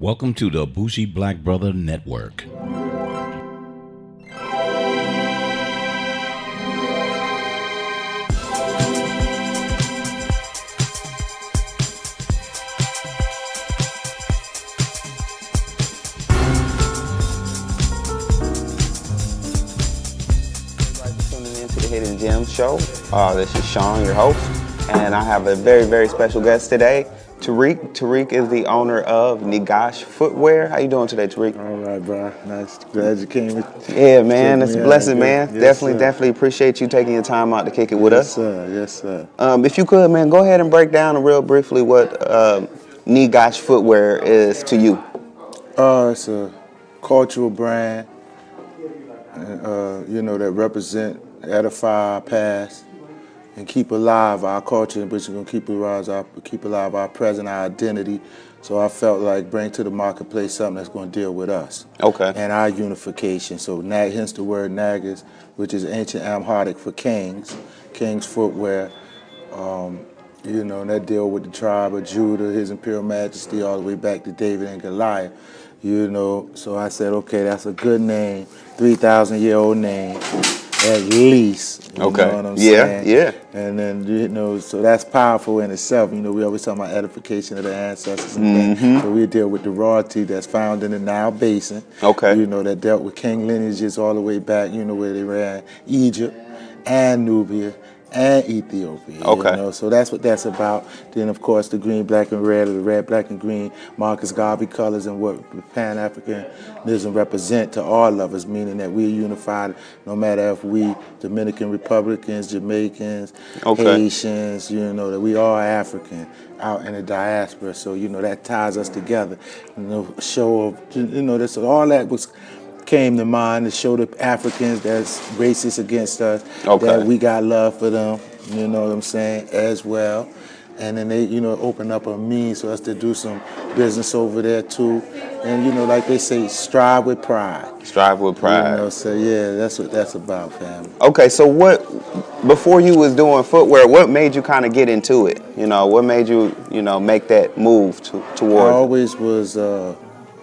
Welcome to the Bougie Black Brother Network. Hidden Gems Show. This is Sean, your host, and I have a very, very special guest today, Tarik. Tarik is the owner of Negast Footwear. How you doing today, Tarik? All right, bro. Nice. Glad you came. Yeah, man. It's a blessing, man. Yes, Definitely appreciate you taking your time out to kick it with us. Yes, sir. If you could, man, go ahead and break down real briefly what Negast Footwear is to you. It's a cultural brand, that represent, edify our past, and keep alive our culture, which is going to keep alive our present, our identity. So I felt like bring to the marketplace something that's going to deal with us. Okay. And our unification. So hence the word Negast, which is ancient Amharic for kings footwear. And that deal with the tribe of Judah, His Imperial Majesty, all the way back to David and Goliath. So I said, okay, that's a good name, 3,000-year-old name, at least. You know what I'm saying? Yeah. And then, so that's powerful in itself. We always talk about edification of the ancestors and things. So we deal with the royalty that's found in the Nile Basin. Okay. That dealt with king lineages all the way back, where they ran Egypt and Nubia and Ethiopia. Okay. So that's what that's about. Then, of course, the green, black, and red, or the red, black, and green Marcus Garvey colors and what Pan-Africanism represent to all of us, meaning that we're unified no matter if we Dominican Republicans, Jamaicans, Haitians, that we are African out in the diaspora. So, that ties us together. Show of, all that came to mind to show the Africans that's racist against us, that we got love for them, you know what I'm saying, as well. And then they, open up a means for us to do some business over there too. And, like they say, strive with pride. Strive with pride. So yeah, that's what that's about, family. Okay, so before you was doing footwear, what made you kind of get into it? What made you, make that move towards I always was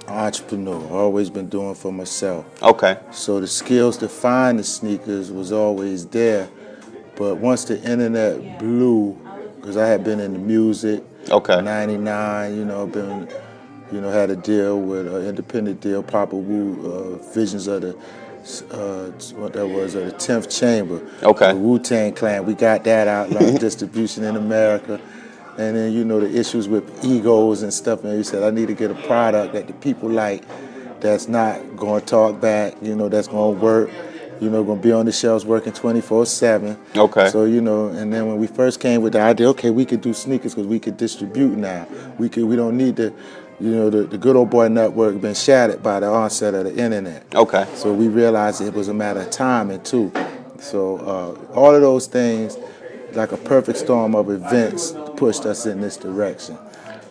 entrepreneur. I've always been doing for myself. Okay. So the skills to find the sneakers was always there. But once the internet blew, because I had been in the music, 99, had a deal with an independent deal, Papa Wu, Visions of the, the 10th Chamber. Okay. The Wu-Tang Clan, we got that out, like distribution in America. And then, the issues with egos and stuff. And you said, I need to get a product that the people like, that's not going to talk back, that's going to work, going to be on the shelves working 24/7. Okay. So, and then when we first came with the idea, okay, we could do sneakers because we could distribute now. We don't need the good old boy network been shattered by the onset of the internet. Okay. So we realized it was a matter of timing too. So all of those things, like a perfect storm of events, pushed us in this direction.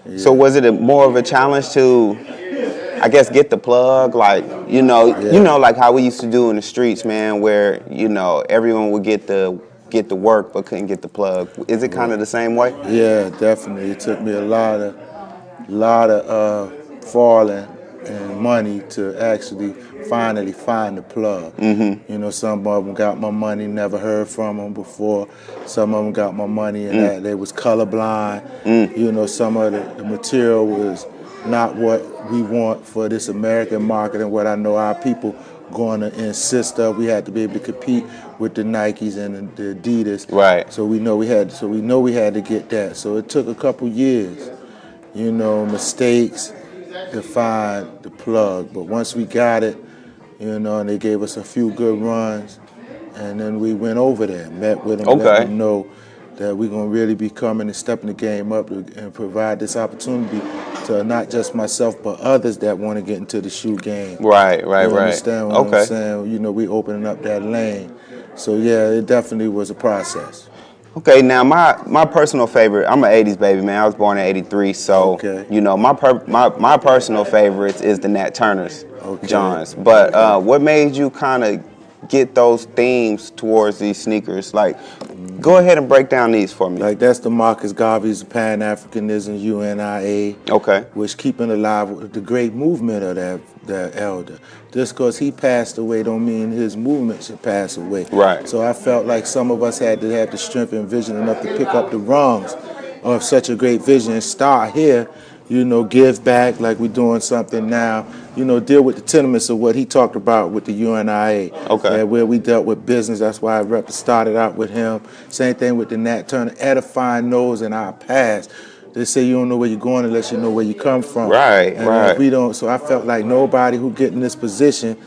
Yeah. So was it more of a challenge to, I guess, get the plug? Like, like how we used to do in the streets, man, where, everyone would get the work but couldn't get the plug. Is it kind of the same way? Yeah, definitely. It took me a lot of falling and money to actually finally find the plug. Some of them got my money, never heard from them before. Some of them got my money and that they was colorblind. Some of the material was not what we want for this American market and what I know our people going to insist of. We had to be able to compete with the Nikes and the Adidas. Right. So we know we had to get that. So it took a couple years, mistakes to find the plug. But once we got it, and they gave us a few good runs, and then we went over there, met with them, let them know that we're going to really be coming and stepping the game up and provide this opportunity to not just myself, but others that want to get into the shoe game. Right. You understand what I'm saying? We opening up that lane. So yeah, it definitely was a process. Okay, now my personal favorite, I'm an 80s baby, man. I was born in 83, so, my personal favorites is the Nat Turners, Johns. But what made you kind of get those themes towards these sneakers? Like, go ahead and break down these for me. Like that's the Marcus Garvey's Pan-Africanism, UNIA. Okay. Which keeping alive the great movement of that elder. Just because he passed away don't mean his movement should pass away. Right. So I felt like some of us had to have the strength and vision enough to pick up the rungs of such a great vision and start here, give back like we're doing something now, deal with the tenements of what he talked about with the UNIA. Okay. Where we dealt with business, that's why I started out with him. Same thing with the Nat Turner, edifying those in our past. They say you don't know where you're going unless you know where you come from. Right, and right. If we don't, so I felt like nobody who get in this position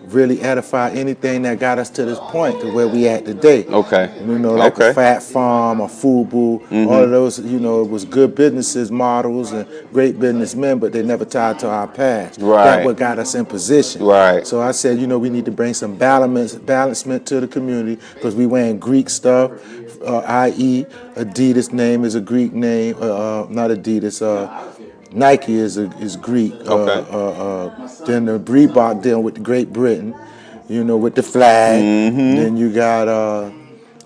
really edify anything that got us to this point to where we at today. Okay. Like a Fat Farm, a FUBU, all of those, it was good businesses, models, and great businessmen, but they never tied to our past. Right. That's what got us in position. Right. So I said, we need to bring some balancement to the community because we wearing Greek stuff, i.e. Adidas name is a Greek name, not Adidas, Nike is Greek. Okay. Then the Reebok dealing with Great Britain, with the flag. Then you got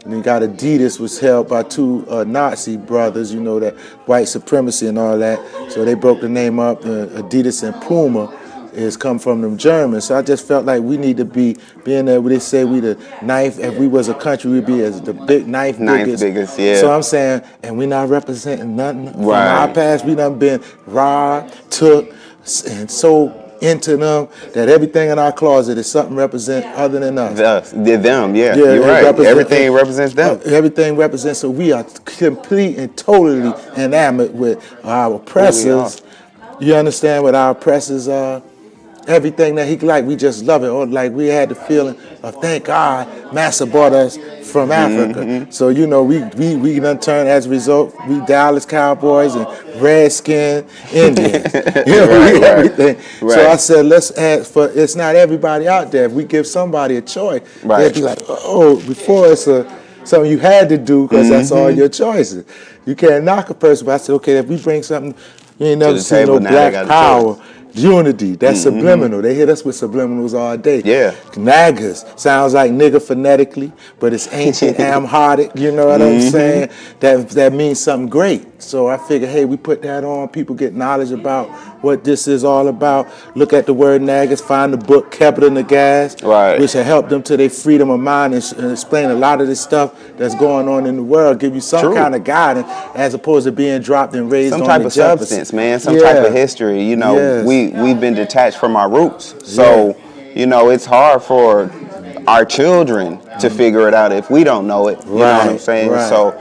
Adidas was held by two Nazi brothers, that white supremacy and all that. So they broke the name up. Adidas and Puma is come from them Germans. So I just felt like we need to be being there where they say we the ninth. If we was a country, we'd be as the ninth biggest. Yeah. So I'm saying, and we not representing nothing from Right. our past. We done been robbed, took, and so into them that everything in our closet is something represent other than us. Them, yeah. You're right. Everything represents them. Everything represents, so we are complete and totally enamored with our oppressors. You understand what our oppressors are? Everything that he like, we just love it. Or like we had the feeling of thank God Massa brought us from Africa. So we done turned as a result. We Dallas Cowboys and Redskin Indians. Everything. Right. So I said let's add for. It's not everybody out there. If we give somebody a choice, they'll be like, before it's something you had to do because that's all your choices. You can't knock a person. But I said okay, if we bring something, you ain't never seen no black power. Unity, that's subliminal. They hit us with subliminals all day. Yeah. Nagas sounds like nigga phonetically, but it's ancient Amharic, you know what I'm saying? That means something great. So I figured, hey, we put that on, people get knowledge about what this is all about. Look at the word Nagas, find the book Capital Negast, which will help them to their freedom of mind and explain a lot of this stuff that's going on in the world, give you some kind of guidance as opposed to being dropped and raised on some type of substance, man, some type of history. We've been detached from our roots. So, it's hard for our children to figure it out if we don't know it. You know what I'm saying? Right. So,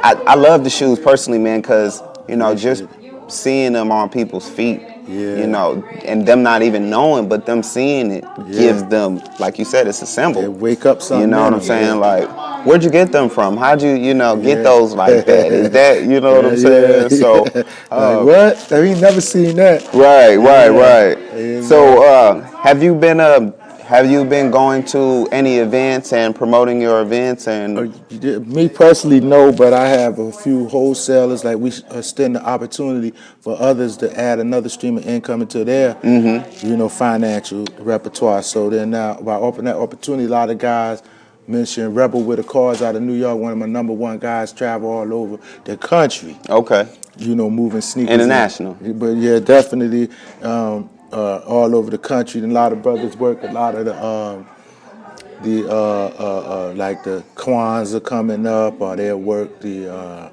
I love the shoes personally, man, because, just seeing them on people's feet, and them not even knowing, but them seeing it gives them, like you said, it's a symbol. They wake up something. You know what I'm saying? Like, where'd you get them from? How'd you, get those like that? Is that, you know what I'm saying? So, like, what? I ain't never seen that. Right. So, have you been going to any events and promoting your events? And me personally, no, but I have a few wholesalers. Like we extend the opportunity for others to add another stream of income into their, financial repertoire. So then now, by opening that opportunity, a lot of guys mention Rebel with a Cause out of New York. One of my number one guys travel all over the country. Okay. Moving sneakers. International. But yeah, definitely. All over the country, and a lot of brothers work. A lot of like the Kwanzaa coming up, or they'll work the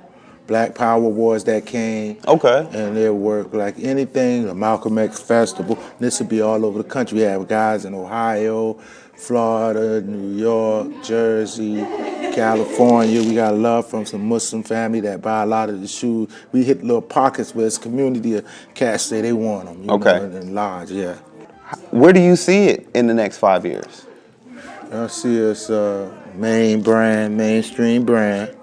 Black Power Wars that came. Okay. And they'll work like anything. The Malcolm X Festival. This will be all over the country. We have guys in Ohio, Florida, New York, Jersey, California. We got love from some Muslim family that buy a lot of the shoes. We hit little pockets where it's community of cats say they want them. And large, yeah. Where do you see it in the next 5 years? I see us mainstream brand.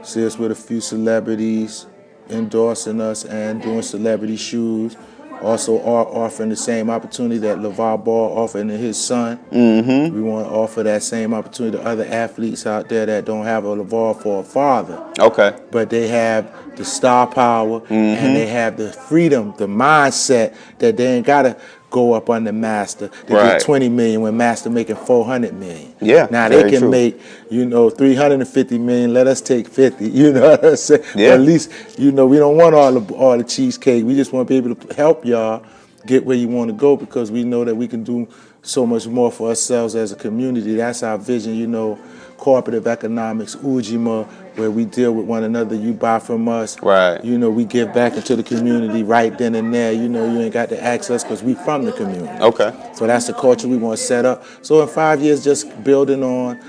See us with a few celebrities endorsing us and doing celebrity shoes. Also offering the same opportunity that LeVar Ball offered to his son. We want to offer that same opportunity to other athletes out there that don't have a LeVar for a father. Okay. But they have the star power and they have the freedom, the mindset that they ain't got to go up under master to Right. get 20 million when master making 400 million. Yeah, Now very they can true. make, 350 million. Let us take 50. You know what I'm saying? Yeah. But at least, we don't want all the cheesecake. We just want to be able to help y'all get where you want to go, because we know that we can do so much more for ourselves as a community. That's our vision, cooperative economics, Ujima, where we deal with one another. You buy from us. Right. We give back into the community right then and there. You ain't got to ask us because we from the community. Okay. So that's the culture we want to set up. So in 5 years, just building on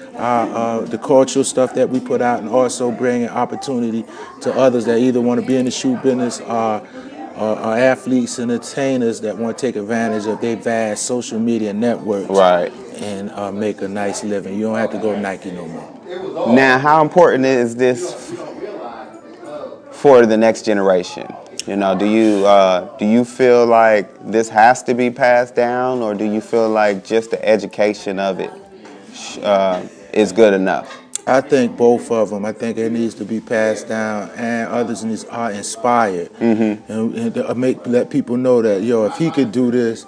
the cultural stuff that we put out, and also bringing opportunity to others that either want to be in the shoe business or athletes and entertainers that want to take advantage of their vast social media networks. Right. And make a nice living. You don't have to go Nike no more. Now, how important is this for the next generation? Do you feel like this has to be passed down, or do you feel like just the education of it is good enough? I think both of them. I think it needs to be passed down, and others are inspired, and let people know that if he could do this,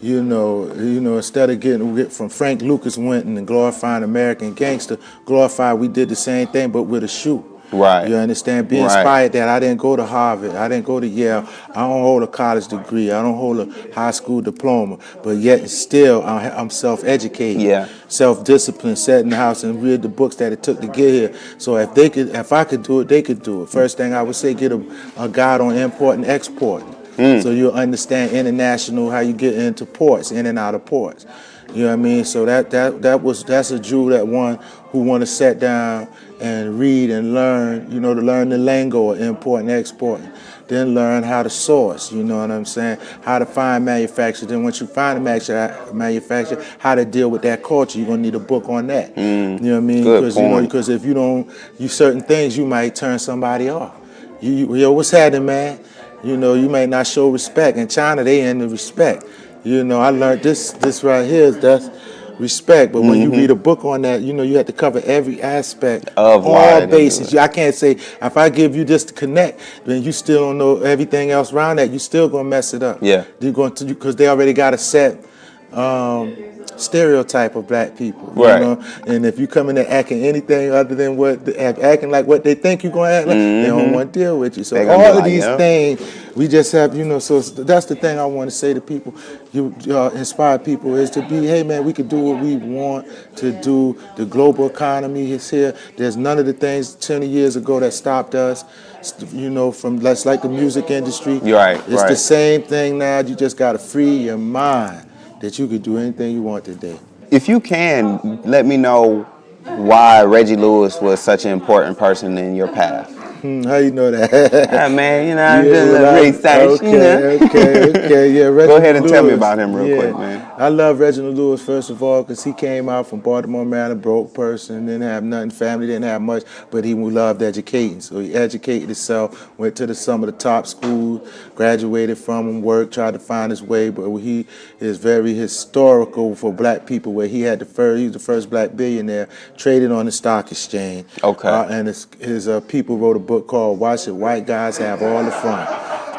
instead of getting from Frank Lucas Winton and glorifying American Gangster, we did the same thing but with a shoe. Right. You understand? Be Right. inspired that I didn't go to Harvard. I didn't go to Yale. I don't hold a college degree. I don't hold a high school diploma. But yet still, I'm self-educated. Yeah. Self-disciplined, sat in the house and read the books that it took to get here. So if I could do it, they could do it. First thing I would say, get a guide on import and export. So you'll understand international, how you get into ports, in and out of ports. You know what I mean? So that's a Jew that one who want to sit down and read and learn, to learn the lingo of import and export. Then learn how to source, you know what I'm saying? How to find manufacturers. Then once you find a manufacturer, how to deal with that culture. You're gonna need a book on that. You know what I mean? Good point. Because if you don't, certain things, you might turn somebody off. Yo, what's happening, man? You may not show respect. In China, they in the respect. I learned this right here, that's respect. But when you read a book on that, you have to cover every aspect Of all why to do bases. it. I can't say, if I give you this to connect, then you still don't know everything else around that. You still gonna mess it up. Yeah. You're going to, because they already got a set stereotype of black people. Right. And if you come in there acting anything other than acting like what they think you're gonna act like, they don't want to deal with you. So They gonna be all of like, these "Yep." things, we just have, so that's the thing I want to say to people. You inspire people is to be, hey man, we can do what we want to do. The global economy is here. There's none of the things 20 years ago that stopped us. From that's like the music industry. You're right. It's right. the same thing now. You just got to free your mind that you could do anything you want today. If you can, let me know why Reggie Lewis was such an important person in your path. How you know that? Man, I'm doing a little research, Okay, yeah. Go ahead and Reginald tell me Lewis. about him real quick, man. I love Reginald Lewis, first of all, because he came out from Baltimore, Maryland, broke person, didn't have nothing, family didn't have much, but he loved educating. So he educated himself, went to some of the top schools, graduated from them, worked, tried to find his way, but he is very historical for black people, where he was the first black billionaire, traded on the stock exchange. Okay. And his people wrote a book called Why Should White Guys Have All the Fun?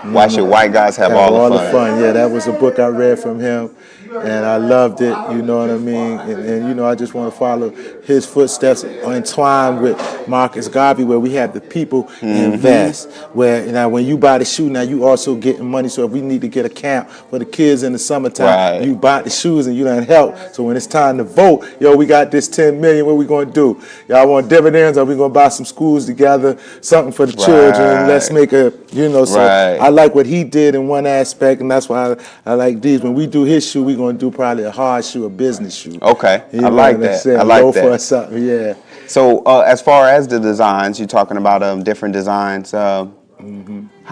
Why should white guys have all the fun? Yeah, that was a book I read from him, and I loved it. You know what I mean? And I just want to follow his footsteps, entwined with Marcus Garvey, where we have the people invest. Where now, when you buy the shoe, now you also getting money. So if we need to get a camp for the kids in the summertime, Right. you buy the shoes and you done help. So when it's time to vote, we got this 10 million. What we gonna do? Y'all want dividends, or we gonna buy some schools together, something for the children? Let's make a, So Right. I like what he did in one aspect, and that's why I like these. When we do his shoe, we're going to do probably a hard shoe, a business shoe. Okay, You I know like what I'm that. saying? I like Low that. for something, yeah. So as far as the designs, you're talking about different designs.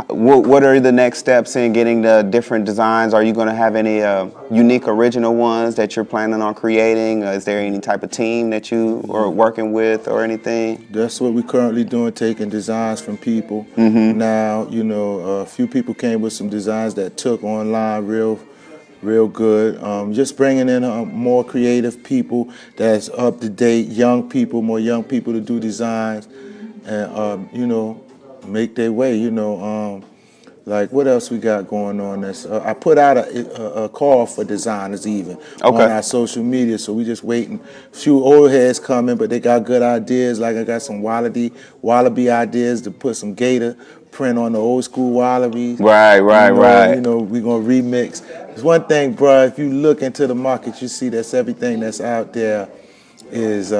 What are the next steps in getting the different designs? Are you going to have any unique original ones that you're planning on creating? Is there any type of team that you are working with or anything? That's what we're currently doing, taking designs from people. Now, a few people came with some designs that took online real good. Just bringing in more creative people that's up to date, more young people to do designs and, make their way, Like, what else we got going on? I put out a call for designers even on our social media, so we just waiting. A few old heads coming, but they got good ideas. Like I got some wallaby ideas to put some gator print on the old school wallabies. Right. You know, we gonna remix. There's one thing, bro. If you look into the market, you see that's everything that's out there is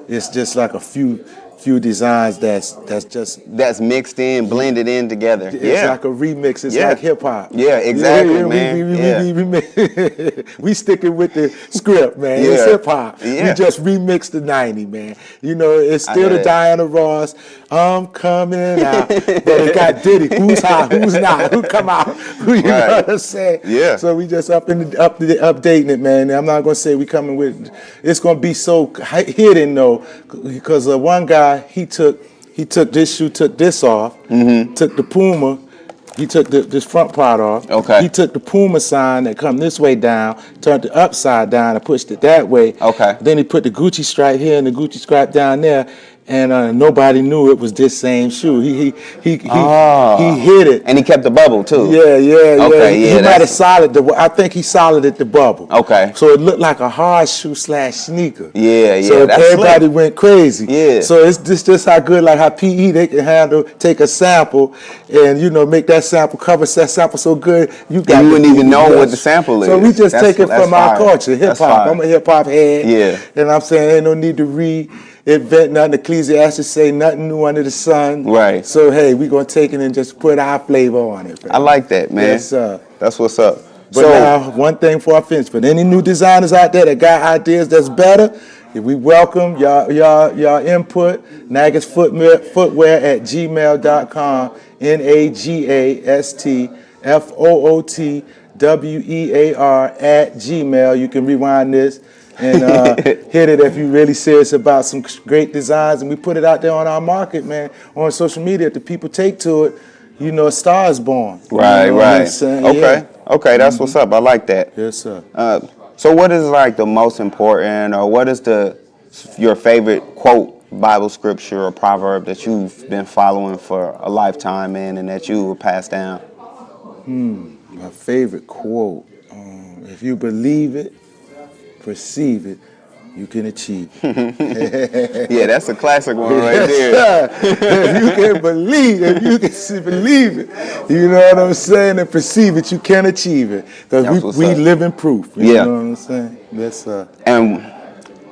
it's just like a few designs that's mixed in, blended in together. It's like a remix. It's like hip hop. Yeah, exactly, man. We sticking with the script, man. It's hip hop. We just remixed the 90, man. You know, it's still the Diana Ross. I'm coming out, but it got Diddy. Who's hot? Who's not? Who come out? You know what I'm saying? Yeah. So we just updating it, man. I'm not gonna say we coming with. It's gonna be so hidden though, because one guy. He took this shoe, took this off, took the Puma, he took this front part off. Okay. He took the Puma sign that come this way down, turned it upside down and pushed it that way. Okay. Then he put the Gucci stripe here and the Gucci stripe down there. And nobody knew it was this same shoe. He hid it, and he kept the bubble too. Yeah. Okay, he might have solid I think he solided the bubble. Okay. So it looked like a hard shoe / sneaker. Yeah. So that's everybody slick. went crazy. Yeah. So it's just how good, like how PE they can take a sample and make that sample, cover that sample so good you wouldn't even know what the sample is. So we just take it from our culture, hip hop. I'm a hip hop head. Yeah. And I'm saying ain't no need to reinvent nothing. Ecclesiastes say nothing new under the sun. Right. So hey, we gonna take it and just put our flavor on it. I like that, man. Yes, sir. That's what's up. But now, one thing before I finish, but any new designers out there that got ideas that's better, we welcome y'all input. Negast Footwear at gmail.com. NAGASTFOOTWEAR at gmail. You can rewind this and hit it if you're really serious about some great designs. And we put it out there on our market, man, on social media. If the people take to it, a star is born. Right. Okay, that's what's up. I like that. Yes, sir. So what is like the most important, or what is your favorite quote, Bible scripture or proverb that you've been following for a lifetime, man, and that you will pass down? My favorite quote, if you believe it, perceive it, you can achieve it. Yeah, that's a classic one right there. If you can believe it, you know what I'm saying, and perceive it, you can achieve it. Because we live in proof. You know what I'm saying? Yes, sir. And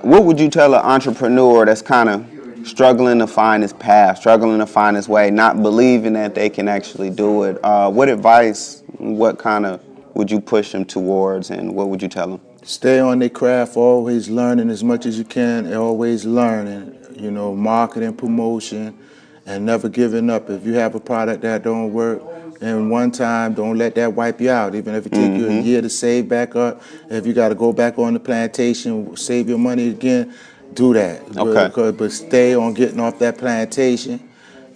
what would you tell an entrepreneur that's kind of struggling to find his path, struggling to find his way, not believing that they can actually do it? What advice, what kind of would you push them towards, and what would you tell them? Stay on their craft, always learning as much as you can, always learning, marketing, promotion, and never giving up. If you have a product that don't work in one time, don't let that wipe you out. Even if it take you a year to save back up, if you got to go back on the plantation, save your money again, do that. Okay. But stay on getting off that plantation.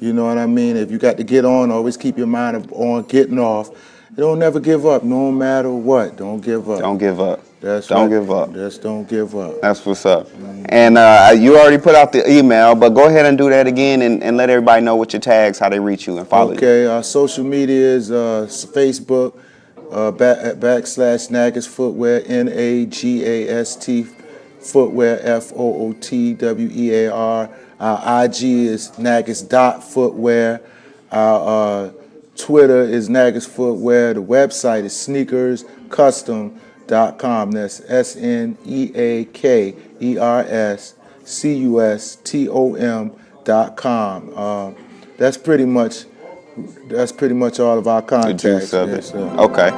You know what I mean? If you got to get on, always keep your mind on getting off. Don't never give up, no matter what. Don't give up. Don't give up. Don't give up. Just don't give up. That's what's up. And you already put out the email, but go ahead and do that again and let everybody know what your tags, how they reach you and follow you. Okay, our social media is Facebook, / Negast Footwear, NAGAST Footwear, FOOTWEAR. Our IG is Negast.Footwear. Our Twitter is Negast Footwear. The website is sneakerscustom.com. That's SNEAKERSCUSTOM.com. That's pretty much all of our contacts. The juice of yes, it. Okay.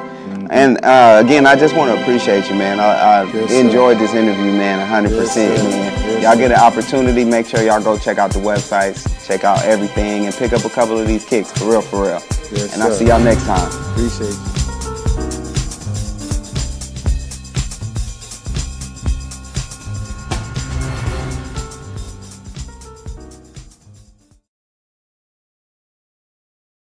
And again, I just want to appreciate you, man. I enjoyed this interview, man, 100%, man. Y'all get an opportunity, make sure y'all go check out the websites, check out everything, and pick up a couple of these kicks, for real. Yes, and I'll see y'all next time. Appreciate you.